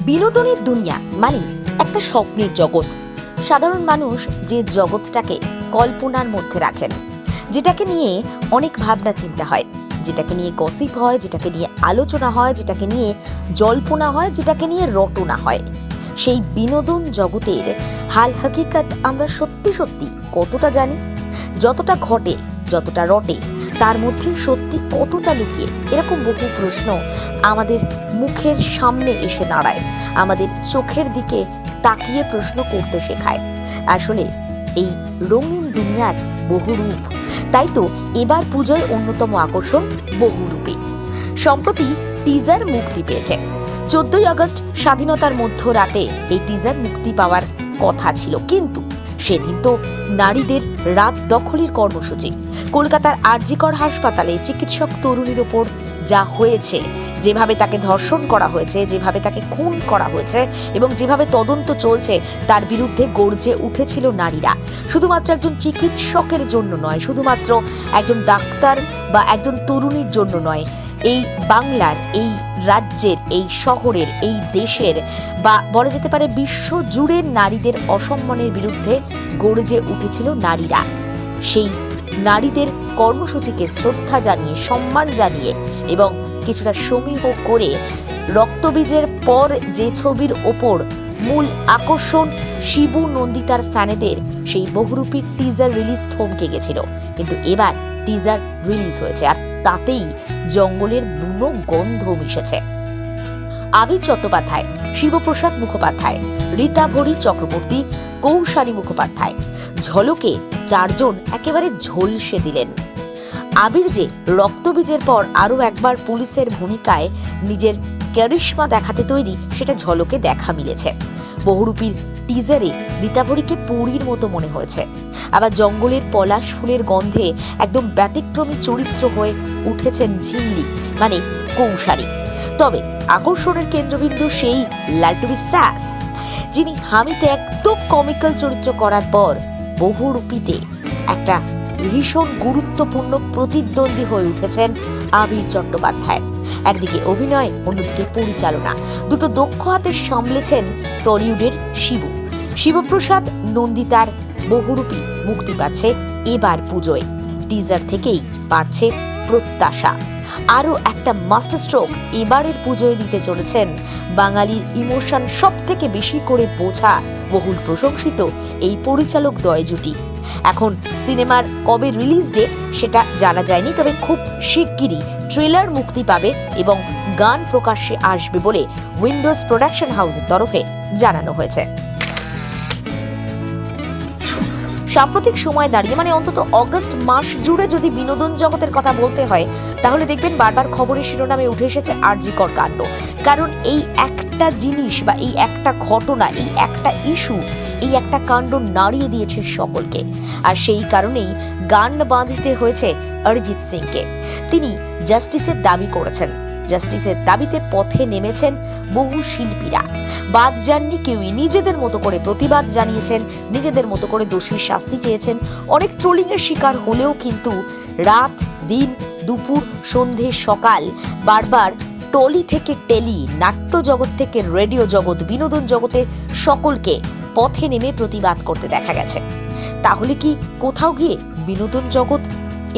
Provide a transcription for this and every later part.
বিনোদনের দুনিয়া মানে একটা স্বপ্নের জগৎ। সাধারণ মানুষ যে জগৎটাকে কল্পনার মধ্যে রাখেন, যেটাকে নিয়ে অনেক ভাবনা চিন্তা হয়, যেটাকে নিয়ে গসিপ হয়, যেটাকে নিয়ে আলোচনা হয়, যেটাকে নিয়ে জল্পনা হয়, যেটাকে নিয়ে রটনা হয়, সেই বিনোদন জগতের হাল হাকিকত আমরা সত্যি সত্যি কতটা জানি? যতটা ঘটে, যতটা রটে, তার মধ্যে সত্যি কতটা লুকিয়ে? এরকম বহু প্রশ্ন আমাদের মুখের সামনে এসে দাঁড়ায়, আমাদের চোখের দিকে তাকিয়ে প্রশ্ন করতে শেখায়। আসলে এই রঙিন দুনিয়ার বহুরূপ, তাই তো এবার পুজোয় অন্যতম আকর্ষণ বহুরূপী। সম্প্রতি টিজার মুক্তি পেয়েছে। 14ই আগস্ট স্বাধীনতার মধ্যরাতে এই টিজার মুক্তি পাওয়ার কথা ছিল, কিন্তু সেদিন তো নারীদের রাত দখলের কর্মসূচি। কলকাতার আরজিকর হাসপাতালে চিকিৎসক তরুণীর ওপর যা হয়েছে, যেভাবে তাকে ধর্ষণ করা হয়েছে, যেভাবে তাকে খুন করা হয়েছে এবং যেভাবে তদন্ত চলছে, তার বিরুদ্ধে গর্জে উঠেছিল নারীরা। শুধুমাত্র একজন চিকিৎসকের জন্য নয়, শুধুমাত্র একজন ডাক্তার বা একজন তরুণীর জন্য নয়, এই বাংলার, এই রাজ্যের, এই শহরের, এই দেশের বা বলা যেতে পারে বিশ্ব জুড়ে নারীদের অসম্মানের বিরুদ্ধে গর্জে উঠেছিল নারীরা। সেই নারীদের কর্মসূচিকে শ্রদ্ধা জানিয়ে, সম্মান জানিয়ে এবং কিছুটা সমীহ করে রক্তবীজের পর যে ছবির ওপর মূল আকর্ষণ শিবু নন্দিতার ফ্যানেদের, সেই বহুরূপী টিজার রিলিজ থমকে গেছিল। কিন্তু এবার টিজার রিলিজ হয়েছে, আর তাতেই জঙ্গলের বুনো গন্ধ মিশেছে। আবির চট্টোপাধ্যায়, শিবপ্রসাদ মুখোপাধ্যায়, রীতাভরি চক্রবর্তী, কৌশানী মুখোপাধ্যায় ঝলকে চারজন একেবারে ঝলসে দিলেন। আবির যে রক্তবীজের পর আরও একবার পুলিশের ভূমিকায় নিজের ক্যারিশমা দেখাতে তৈরি, সেটা ঝলকে দেখা মিলেছে। বহুরূপীর টিজারে রীতাভরিকে পরীর মতো মনে হয়েছে। আবার জঙ্গলের পলাশ ফুলের গন্ধে একদম ব্যতিক্রমী চরিত্র হয়ে উঠেছেন ঝিমলি মানে কৌশানী। তবে আকর্ষণের কেন্দ্রবিন্দু সেই লালটু বিশ্বাস, যিনি হামিতে একদম কমিক্যাল চরিত্র করার পর বহুরূপীতে একটা ভীষণ গুরুত্বপূর্ণ প্রতিদ্বন্দ্বী হয়ে উঠেছেন আবির চট্টোপাধ্যায়। একদিকে অভিনয়, অন্যদিকে পরিচালনা, দুটো দক্ষ হাতে সামলেছেন টলিউডের শিবু। শিবপ্রসাদ নন্দিতার বহুরূপী মুক্তি পাচ্ছে এবার পুজোয়। টিজার থেকেই বাড়ছে প্রত্যাশা। আরও একটা মাস্টার স্ট্রোক এবারের পুজোয় দিতে চলেছেন বাঙালির ইমোশন সব থেকে বেশি করে বোঝা, বহুল প্রশংসিত এই পরিচালক দ্বয় জুটি। এখন সিনেমার কবে রিলিজ ডেট সেটা জানা যায়নি, তবে খুব শিগগিরই ট্রেলার মুক্তি পাবে এবং গান প্রকাশ্যে আসবে বলে উইন্ডোজ প্রোডাকশন হাউসের তরফে জানানো হয়েছে। সাম্প্রতিক সময় দাঁড়িয়ে মানে অন্তত অগস্ট মাস জুড়ে যদি বিনোদন জগতের কথা বলতে হয়, তাহলে দেখবেন বারবার খবরের শিরোনামে উঠে এসেছে আরজিকর কাণ্ড। কারণ এই একটা জিনিস বা এই একটা ঘটনা, এই একটা ইস্যু, এই একটা কাণ্ড নাড়িয়ে দিয়েছে সকলকে। আর সেই কারণেই গান বাঁধতে হয়েছে অরিজিৎ সিংকে। তিনি জাস্টিসের দাবি করেছেন। জাস্টিসের দাবিতে পথে নেমেছেন বহু শিল্পীরা। বাদ যাননি কেউই, নিজেদের মতো করে প্রতিবাদ জানিয়েছেন, নিজেদের মতো করে দোষীর শাস্তি চেয়েছেন। অনেক ট্রোলিংয়ের শিকার হলেও কিন্তু রাত, দিন, দুপুর, সন্ধে, সকাল বারবার টলি থেকে টেলি, নাট্য জগৎ থেকে রেডিও জগৎ, বিনোদন জগতের সকলকে পথে নেমে প্রতিবাদ করতে দেখা গেছে। তাহলে কি কোথাও গিয়ে বিনোদন জগৎ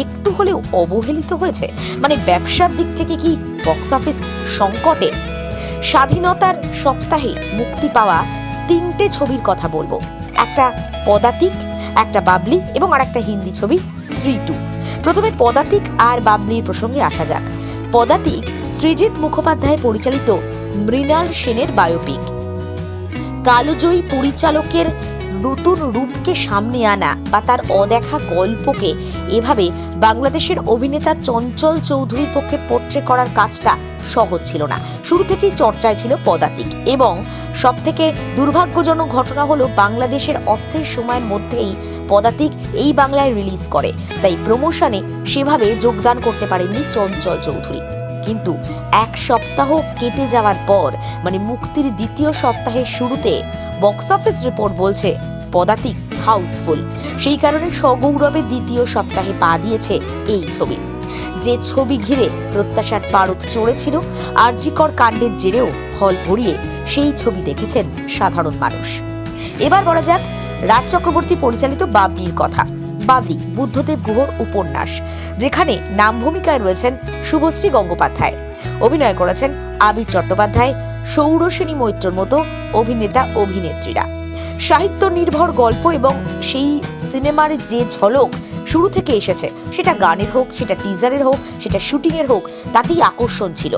একটু হলেও অবহেলিত হয়েছে? মানে ব্যবসার দিক থেকে কি বক্স অফিস সংকটে? স্বাধীনতার সপ্তাহে মুক্তি পাওয়া 3টে ছবির কথা বলবো। একটা পদাতিক, একটা বাবলি এবং আর একটা হিন্দি ছবি স্ত্রী 2। প্রথমে পদাতিক আর বাবলির প্রসঙ্গে আসা যাক। পদাতিক সৃজিত মুখোপাধ্যায় পরিচালিত মৃণাল সেনের বায়োপিক। কালজয়ী পরিচালকের নতুন রূপকে সামনে আনা বা তার অদেখা গল্পকে এভাবে বাংলাদেশের অভিনেতা চঞ্চল চৌধুরীর পক্ষে পোট্রে করার কাজটা সহজ ছিল না। শুরু থেকেই চর্চায় ছিল পদাতিক, এবং সবথেকে দুর্ভাগ্যজনক ঘটনা হলো বাংলাদেশের অস্থির সময়ের মধ্যেই পদাতিক এই বাংলায় রিলিজ করে, তাই প্রমোশনে সেভাবে যোগদান করতে পারেননি চঞ্চল চৌধুরী। কিন্তু এক সপ্তাহ কেটে যাওয়ার পর মানে মুক্তির দ্বিতীয় সপ্তাহের শুরুতে বক্স অফিস রিপোর্ট বলছে পদাতিক হাউসফুল। সেই কারণে সগৌরবে দ্বিতীয় সপ্তাহে পা দিয়েছে এই ছবি। যে ছবি ঘিরে প্রত্যাশার পারদ চড়েছিল, আরজিকর কাণ্ডের জেরেও হল ভরিয়ে সেই ছবি দেখেছেন সাধারণ মানুষ। এবার বলা যাক রাজ চক্রবর্তী পরিচালিত বাবলির কথা। বাবলি বুদ্ধদেব গুহর উপন্যাস, যেখানে নাম ভূমিকায় রয়েছেন শুভশ্রী গঙ্গোপাধ্যায়, অভিনয় করেছেন আবির চট্টোপাধ্যায়, সৌরসেনী মৈত্রর মতো অভিনেতা অভিনেত্রীরা। সাহিত্য নির্ভর গল্প এবং সেই সিনেমার যে ঝলক শুরু থেকে এসেছে, সেটা গানের হোক, সেটা টিজারের হোক, সেটা শুটিংয়ের হোক, তাতেই আকর্ষণ ছিল।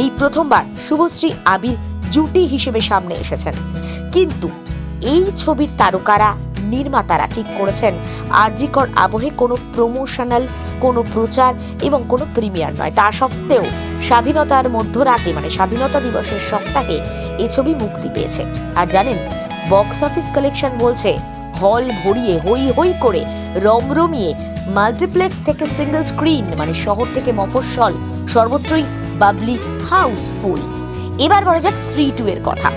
এই প্রথমবার শুভশ্রী আবির জুটি হিসেবে সামনে এসেছেন। কিন্তু এই ছবির তারকারা, নির্মাতারা ঠিক করেছেন আরজিকর আবহে কোনো প্রমোশনাল, কোনো প্রচার এবং কোনো প্রিমিয়ার নয়। তা সত্ত্বেও স্বাধীনতার মধ্যরাতে, মানে স্বাধীনতা দিবসের সপ্তাহে এই ছবি মুক্তি পেয়েছে। আর জানেন, বক্স অফিস কালেকশন বলছে হল ভরিয়ে, হই হই করে, রমরমিয়ে, মাল্টিপ্লেক্স থেকে সিঙ্গেল স্ক্রিন, মানে শহর থেকে মফস্বল, সর্বত্রই বাবলি হাউসফুল। এবার বলা যাক স্ত্রী 2 এর কথা।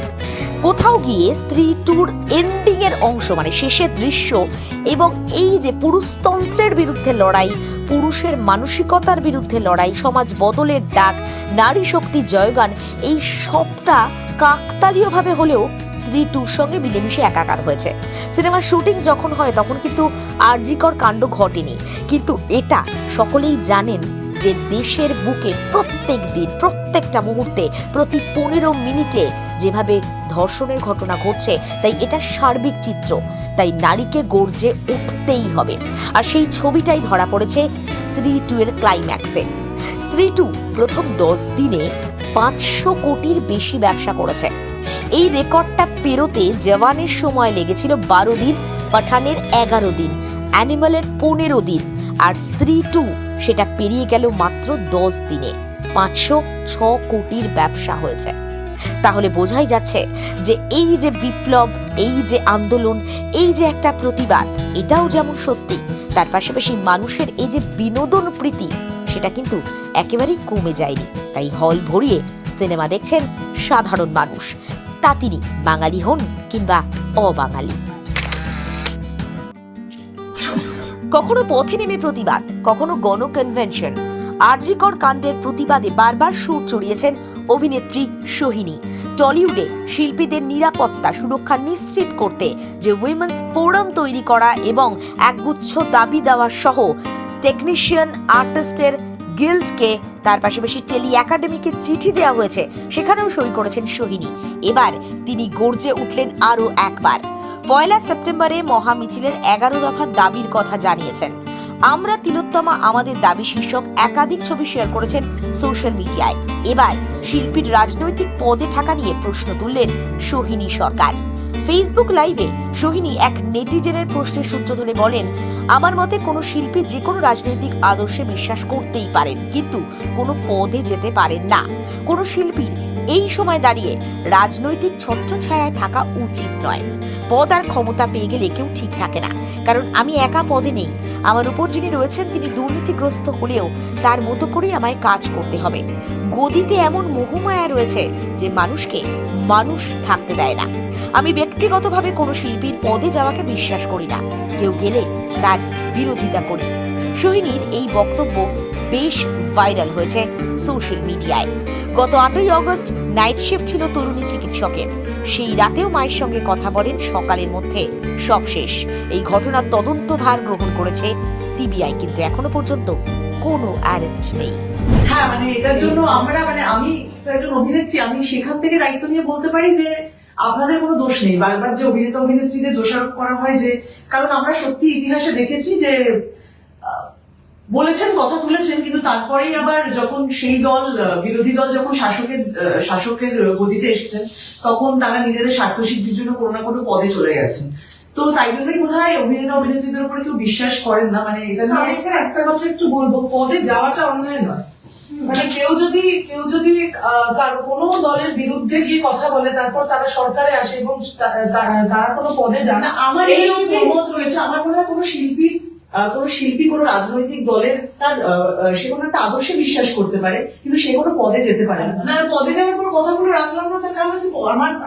কোথাও গিয়ে স্ত্রী 2 এন্ডিং এর অংশ, মানে শেষের দৃশ্য, এবং এই যে পুরুষতন্ত্রের বিরুদ্ধে লড়াই, পুরুষের মানসিকতার বিরুদ্ধে লড়াই, সমাজ বদলের ডাক, নারী শক্তি জয়গান, এই সবটা কাকতালীয়ভাবে হলেও স্ত্রী 2 সঙ্গে মিলেমিশে একাকার হয়েছে। সিনেমার শুটিং যখন হয় তখন কিন্তু আরজিকর কাণ্ড ঘটেনি, কিন্তু এটা সকলেই জানেন যে দেশের বুকে প্রত্যেক দিন, প্রত্যেকটা মুহূর্তে, প্রতি 15 মিনিটে যেভাবে ধর্ষণের ঘটনা ঘটছে, তাই এটা সার্বিক চিত্র। তাই নারীকে গর্জে উঠতেই হবে। আর সেই ছবিটাই ধরা পড়েছে স্ত্রী 2 এর ক্লাইম্যাক্সে। স্ত্রী 2 প্রথম 10 দিনে 500 কোটির বেশি ব্যবসা করেছে। এই রেকর্ডটা পেরোতে জওয়ানের সময় লেগেছিল 12 দিন, পাঠানের 11 দিন, অ্যানিমালের 15 দিন, আর স্ত্রী 2 সেটা পেরিয়ে গেল মাত্র 10 দিনে। 506 কোটির ব্যবসা হয়েছে। তাহলে বোঝাই যাচ্ছে যে এই যে বিপ্লব, এই যে আন্দোলন, এই যে একটা প্রতিবাদ, এটাও যেমন সত্যি, তার পাশাপাশি মানুষের এই যে বিনোদন প্রীতি, সেটা কিন্তু একেবারেই কমে যায়নি। তাই হল ভরিয়ে সিনেমা দেখছেন সাধারণ মানুষ, তা তিনি বাঙালি হন কিংবা অবাঙালি। কখনো পথে নেমে প্রতিবাদ, কখনো গণকনভেনশন। আরজিকর কাণ্ডের প্রতিবাদে বারবার সুর চড়িয়েছেন অভিনেত্রী সোহিনী। টলিউডে শিল্পীদের নিরাপত্তা সুরক্ষা নিশ্চিত করতে যে উইমেন্স ফোরাম তৈরি করা এবং একগুচ্ছ দাবি দেওয়া সহ টেকনিশিয়ান আর্টিস্টের গিল্ডকে, তার পাশাপাশি টেলি একাডেমিকে চিঠি দেওয়া হয়েছে, সেখানেও সই করেছেন সোহিনী। এবার তিনি গর্জে উঠলেন আরও একবার। 1 সেপ্টেম্বরে মহামিছিলের 11 দফা দাবির কথা জানিয়েছেন। আমরা তিলোত্তমা আমাদের দাবি শীর্ষক একাধিক ছবি শেয়ার করেছেন সোশ্যাল মিডিয়ায়। এবার শিল্পীর রাজনৈতিক পদে থাকা নিয়ে প্রশ্ন তুললেন সোহিনী সরকার। ফেসবুক লাইভে সোহিনী এক নেটিজেনের প্রশ্নের সূত্র ধরে বলেন, আমার মতে কোনো শিল্পী যে কোনো রাজনৈতিক আদর্শে বিশ্বাস করতেই পারেন, কিন্তু কোনো পদে যেতে পারেন না। কোনো শিল্পীর এই সময় দাঁড়িয়ে রাজনৈতিক ছত্রছায়ায় থাকা উচিত নয়। পদ আর ক্ষমতা পেয়ে গেলে কেউ ঠিক থাকে না, কারণ আমি একা পদে নেই। আমার উপর যিনি রয়েছেন তিনি দুর্নীতিগ্রস্ত হলেও তার মতো করেই আমায় কাজ করতে হবে। গদিতে এমন মোহমায়া রয়েছে যে মানুষকে মানুষ থাকতে দেয় না। আমি ব্যক্তিগতভাবে কোনো শিল্পীর পদে যাওয়াকে বিশ্বাস করি না, কেউ গেলে তার বিরোধিতা করি। সোহিনীর এই বক্তব্য বেশ ভাইরাল হয়েছে সোশ্যাল মিডিয়ায়। গত 8ই অগস্ট নাইট শিফট ছিল তরুণী চিকিৎসকের। সেই রাতেও মায়ের সঙ্গে কথা বলেন, সকালের মধ্যে সব শেষ। এই ঘটনার তদন্তভার গ্রহণ করেছে সিবিআই, কিন্তু এখনো পর্যন্ত কোনো অ্যারেস্ট নেই। হ্যাঁ, মানে এটার জন্য আমরা, মানে আমি তো একজন অভিনেত্রী, আমি সেখান থেকে দায়িত্ব নিয়ে বলতে পারি যে আপনাদের কোনো দোষ নেই। বারবার যে অভিনেতা অভিনেত্রীদের দোষারোপ করা হয়, যে কারণ আমরা সত্যি ইতিহাসে দেখেছি যে বলেছেন, কথা তুলেছেন, কিন্তু তারপরেই আবার যখন সেই দল, বিরোধী দল যখন শাসকের গদিতে এসেছেন, তখন তারা নিজেদের স্বার্থ সিদ্ধির জন্য কোনো না কোনো পদে চলে গেছেন। তো তাই জন্যই বোধহয় অভিনেতা অভিনেত্রীদের উপর কেউ বিশ্বাস করেন না। মানে এটা নিয়ে এখানে একটা কথা একটু বলবো, পদে যাওয়াটা অন্যায় নয়। মানে কেউ যদি তার কোনো দলের বিরুদ্ধে গিয়ে কথা বলে, তারপর তারা সরকারে আসে এবং তারা কোনো পদে যান, আমার এই মত রয়েছে। আমার মনে হয় কোনো শিল্পী কোনো রাজনৈতিক দলের তার সে কোনো একটা আদর্শে বিশ্বাস করতে পারে, কিন্তু সে কোনো পদে যেতে পারে না। না, পদে যাওয়ার পর কথাগুলো রাখলাম না, তার কারণ হচ্ছে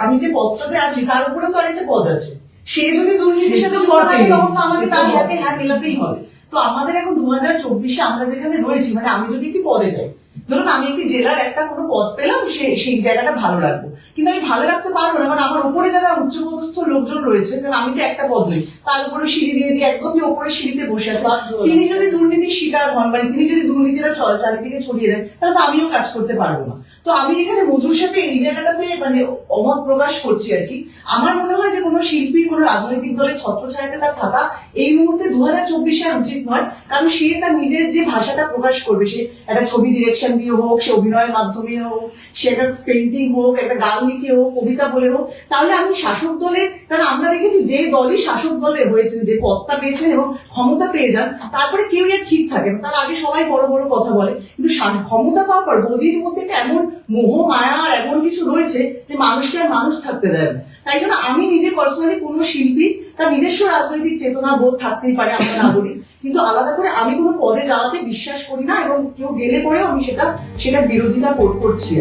আমি যে পদটাতে আছি তার উপরে তো আরেকটা পদ আছে। সে যদি দুর্নীতির সাথে থাকে তখন তো আমাকে তার হাতে হ্যাঁ মেলাতেই হবে। তো আমাদের এখন 2024-এ আমরা যেখানে রয়েছি, মানে আমি যদি একটি পদে যাই, ধরুন আমি একটি জেলার একটা কোনো পদ পেলাম, সেই জায়গাটা ভালো রাখবো, কিন্তু আমি ভালো রাখতে পারবো না, কারণ আমার উপরে যারা উচ্চপদস্থ লোকজন রয়েছে, কারণ আমি তো একটা পদ নই, তার উপরে সিঁড়ি দিয়ে দিয়ে একদমই ওপরে সিঁড়িতে বসে আছে, তিনি যদি দুর্নীতির শিকার হন, মানে তিনি যদি দুর্নীতিটা চারিদিকে ছড়িয়ে দেন, তাহলে তো আমিও কাজ করতে পারবো না। তো আমি এখানে মধুর সাথে এই জায়গাটাতে মানে অমত প্রকাশ করছি আর কি। আমার মনে হয় যে কোনো শিল্পী কোনো রাজনৈতিক দলের ছত্রছায়াতে তার থাকা এই মুহূর্তে 2024 আর উচিত নয়, কারণ সে তার নিজের যে ভাষাটা প্রকাশ করবে, সে একটা ছবি ডিরেকশন দিয়ে হোক, সে অভিনয়ের মাধ্যমে হোক, সে একটা পেন্টিং হোক, একটা গান লিখে হোক, কবিতা বলে হোক, তাহলে আমি শাসক দলে, কারণ আমরা দেখেছি যে দলই শাসক দলে হয়েছেন, যে পদটা পেয়েছেন এবং ক্ষমতা পেয়ে যান, তারপরে কেউ আর ঠিক থাকে না, তার আগে সবাই বড় বড় কথা বলে, কিন্তু ক্ষমতা পাওয়ার পর গদির মধ্যে একটা এমন মোহ মায়া আর এমন কিছু রয়েছে যে মানুষকে আর মানুষ থাকতে দেয় না। তাই জন্য আমি নিজে পার্সোনালি কোনো শিল্পী তার নিজস্ব রাজনৈতিক চেতনা বোধ থাকতেই পারে, আমরা না বলি, কিন্তু আলাদা করে আমি কোনো পদে যাওয়াতে বিশ্বাস করি না, এবং কেউ গেলে পরেও আমি সেটার বিরোধিতা করছি।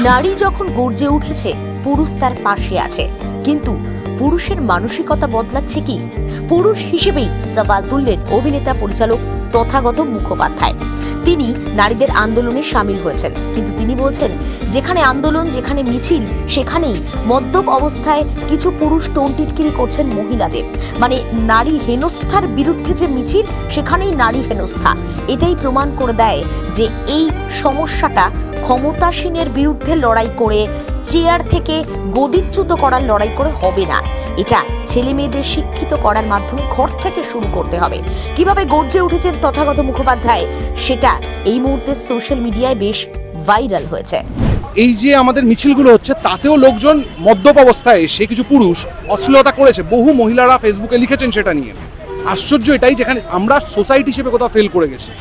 নারী যখন গর্জে উঠেছে, পুরুষ তার পাশে আছে, কিন্তু পুরুষের মানসিকতা বদলাচ্ছে কি? পুরুষ হিসেবেই সওয়াল তুললেন অভিনেতা পরিচালক তথাগত মুখোপাধ্যায়। তিনি নারীদের আন্দোলনে সামিল হয়েছেন, কিন্তু তিনি বলছেন যেখানে আন্দোলন, যেখানে মিছিল, সেখানেই মদ্যপ অবস্থায় কিছু পুরুষ টোনটিটকিরি করছেন মহিলাদের, মানে নারী হেনস্থার বিরুদ্ধে যে মিছিল, সেখানেই নারী হেনস্থা। এটাই প্রমাণ করে দেয় যে এই সমস্যাটা ক্ষমতাসীনের বিরুদ্ধে লড়াই করে, চেয়ার থেকে গদিচ্যুত করার লড়াই করে হবে না, এটা ছেলে মেয়েদের শিক্ষিত করার মাধ্যমে ঘর থেকে শুরু করতে হবে। কিভাবে গর্জে উঠেছেন তথাগত মুখোপাধ্যায়, সেটা এই মুহূর্তে সোশ্যাল মিডিয়ায় বেশ ভাইরাল হয়েছে। এই যে আমাদের মিছিলগুলো হচ্ছে, তাতেও লোকজন মদ্যপ অবস্থায় এসে কিছু পুরুষ অশ্লীলতা করেছে, বহু মহিলারা ফেসবুকে লিখেছেন সেটা নিয়ে। আশ্চর্য এটাই, যেখানে আমরা সোসাইটি হিসেবে কোথাও ফেল করে গেছি,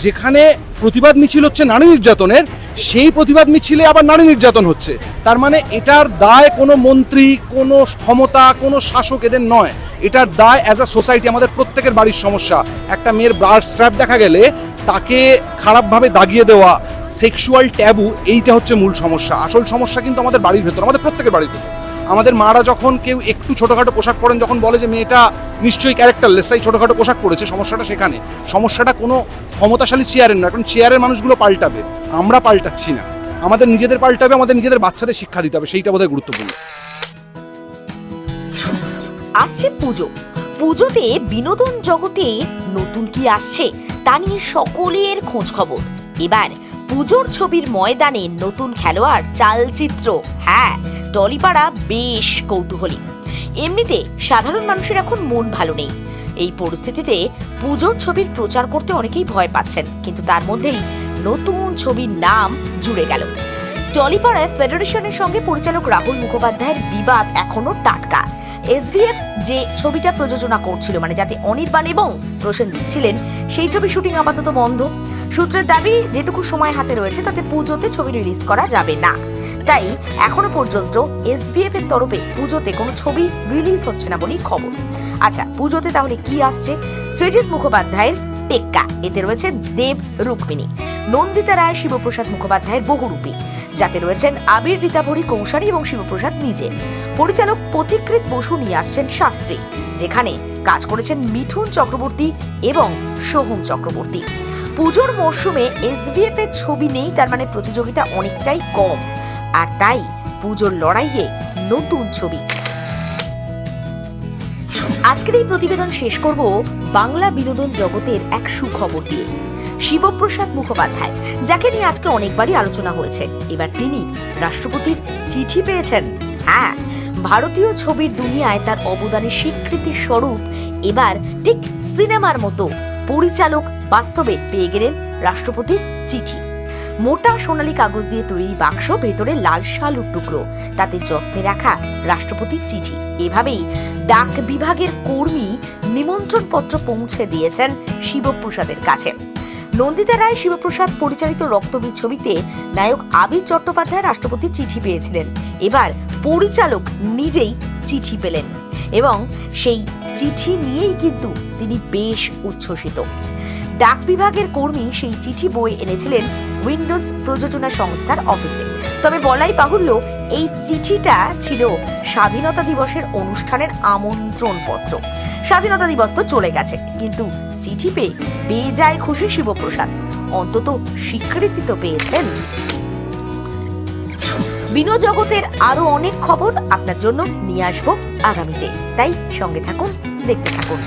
যেখানে প্রতিবাদ মিছিল হচ্ছে নারী নির্যাতনের, সেই প্রতিবাদ মিছিলে আবার নারী নির্যাতন হচ্ছে। তার মানে এটার দায় কোনো মন্ত্রী, কোনো ক্ষমতা, কোনো শাসক এদের নয়, এটার দায় অ্যাজ আ সোসাইটি, আমাদের প্রত্যেকের বাড়ির সমস্যা। একটা মেয়ের ব্লাড স্ট্র্যাপ দেখা গেলে তাকে খারাপভাবে দাগিয়ে দেওয়া, সেক্সুয়াল ট্যাবু, এইটা হচ্ছে মূল সমস্যা। আসল সমস্যা কিন্তু আমাদের বাড়ির ভেতর, আমাদের প্রত্যেকের বাড়ির ভেতর। আমাদের মারা যখন কেউ একটু ছোটোখাটো পোশাক পরেন, যখন বলে যে মেয়েটা নিশ্চয়ই ক্যারেক্টারলেস, তাই ছোটোখাটো পোশাক পরেছে, সমস্যাটা সেখানে। সমস্যাটা কোনো ক্ষমতাশালী চেয়ারের নয়, কারণ চেয়ারের মানুষগুলো পাল্টাবে, আমরা পাল্টাচ্ছি না। আমাদের নিজেদের পাল্টাবে, আমাদের নিজেদের বাচ্চাদের শিক্ষা দিতে হবে, সেইটা বোধহয় গুরুত্বপূর্ণ। আসছে পুজো, পুজোতে বিনোদন জগতে নতুন কি আসছে তা নিয়ে সকলের খোঁজ খবর। এবার পুজোর ছবির ময়দানে নতুন খেলোয়াড়, চালচিত্র, হ্যাঁ টলিপাড়া বেশ কৌতূহলী। এমনিতে সাধারণ মানুষের এখন মন ভালো নেই, এই পরিস্থিতিতে পুজোর ছবির প্রচার করতে অনেকেই ভয় পাচ্ছেন, কিন্তু তার মধ্যেই নতুন ছবির নাম জুড়ে গেল। টলিপাড়ায় ফেডারেশনের সঙ্গে পরিচালক রাহুল মুখোপাধ্যায়ের বিবাদ এখনো টাটকা। এসভিএফ যে ছবিটা প্রযোজনা করছিল, মানে যাতে অনির্বাণ এবং প্রসেনজিৎ ছিলেন, সেই ছবি শুটিং আপাতত বন্ধ। সূত্রের দাবি যেটুকু সময় হাতে রয়েছে তাতে পুজোতে ছবি রিলিজ করা যাবে না, তাই এখনো পর্যন্ত এসভিএফ এর তরফে পুজোতে কোনো ছবি রিলিজ হচ্ছে না বলেই খবর। আচ্ছা, পুজোতে তাহলে কি আসছে? সৃজিত মুখোপাধ্যায়ের টেক্কা, এতে রয়েছে দেব রুক্মিণী, নন্দিতা রায়, শিবপ্রসাদ মুখোপাধ্যায়ের বহুরূপী, যাতে রয়েছেন আবির, রীতাভরি, কৌশানী এবং শিবপ্রসাদ নিজে। পরিচালক পথিকৃৎ বসু নিয়ে আসছেন শাস্ত্রী, যেখানে কাজ করেছেন মিঠুন চক্রবর্তী এবং সোহম চক্রবর্তী। পুজোর মরশুমে এসভিএফ এর ছবি নেই, তার মানে প্রতিযোগিতা অনেকটাই কম, আর তাই পুজোর লড়াইয়ে নতুন ছবি। আজকের এই প্রতিবেদন শেষ করব বাংলা বিনোদন জগতের এক সুখবর দিয়ে। শিবপ্রসাদ মুখোপাধ্যায়, যাকে নিয়ে আজকে অনেকবারই আলোচনা হয়েছে, এবার তিনি রাষ্ট্রপতির চিঠি পেয়েছেন। হ্যাঁ, ভারতীয় ছবির দুনিয়ায় তার অবদানের স্বীকৃতি স্বরূপ এবার ঠিক সিনেমার মতো পরিচালক বাস্তবে পেয়ে গেলেন রাষ্ট্রপতির চিঠি। মোটা সোনালী কাগজ দিয়ে তৈরি বাক্স, ভেতরে লাল শালুর টুকরো, তাতে যত্নে রাখা রাষ্ট্রপতির চিঠি। এভাবেই ডাক বিভাগের কর্মী নিমন্ত্রণ পত্র পৌঁছে দিয়েছেন শিবপ্রসাদের কাছে। নন্দিতা রায়, শিবপ্রসাদ পরিচালিত রক্তবীজ ছবিতে নায়ক আবির চট্টোপাধ্যায় রাষ্ট্রপতির চিঠি পেয়েছিলেন। এবার পরিচালক নিজেই চিঠি পেলেন এবং সেই চিঠি নিয়েই কিন্তু তিনি বেশ উচ্ছ্বসিত। ডাক বিভাগের কর্মী সেই চিঠি বয়ে এনেছিলেন উইন্ডোজ প্রযোজনা সংস্থার অফিসে। তবে বলাই বাহুল্য, এই চিঠিটা ছিল স্বাধীনতা দিবসের অনুষ্ঠানের আমন্ত্রণপত্র। স্বাধীনতা দিবস তো চলে গেছে, কিন্তু চিঠি পেয়ে বেজায় খুশি শিবপ্রসাদ। অন্তত স্বীকৃতি তো পেয়েছেন। বিনোজগতের আরো অনেক খবর আপনার জন্য নিয়ে আসবো আগামীতে, তাই সঙ্গে থাকুন, দেখতে থাকুন।